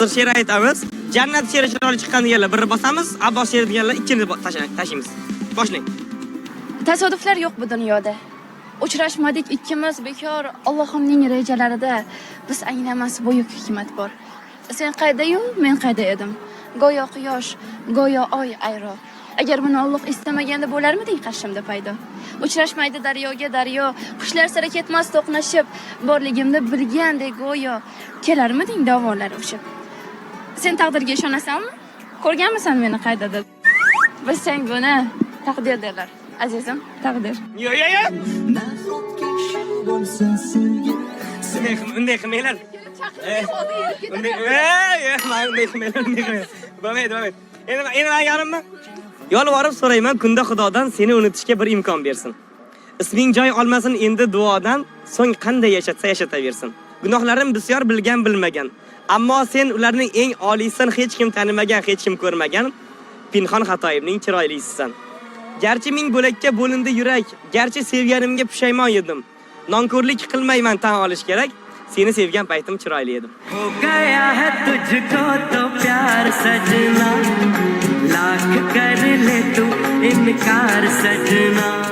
bir she'r aytamiz. Jannat she'ri chiroyli chiqqan deganlar birni bosamiz, Abbos she'ri deganlar ikkini tashlaymiz. Boshlang. Tasodiflar yo'q bu dunyoda. Uchrashmadik ikkimiz bekor, Allohimning rejalarida biz anglamas buyuk hikmat bor. Sen qayda-yu, men qayda edim. Go'yo quyosh, go'yo oy ayro. Agar buni Alloh istamaganda bo'larmiding qarshimda paydo? Uchrashmaydi daryoga daryo, qushlar sira ketmas to'qnashib, borligimni bilgandek go'yo kelarmiding da'volar ushib. Sen taqdirga ishonasanmi? Ko'rganmisan meni qaydadir? Bilsang buni taqdir derlar. Azizim, taqdir. Yo. Unday qilmanglar. Bo'lmaydi. Endi agarimmi? Yolvorib so'rayman, kunda Xudodan seni unutishga bir imkon bersin. Isming joy olmasin endi duodan, so'ng qanday yashatsa yashataversin. Gunohlarim bisyor bilgan bilmagan. Ammo sen ularning eng oliysan, hech kim tanimagan, hech kim ko'rmagan. Pinhon xatoyimning chiroylisisan. Garchi ming bo'lakka bo'lindi yurak, garchi sevganimga pushaymon edim. Nonko'rlik qilmayman tan olish kerak. Seni sevgan paytim chiroyli edim. Ho gaya hai tujhko to pyar sajna, lakh kar le tu inkar sajna.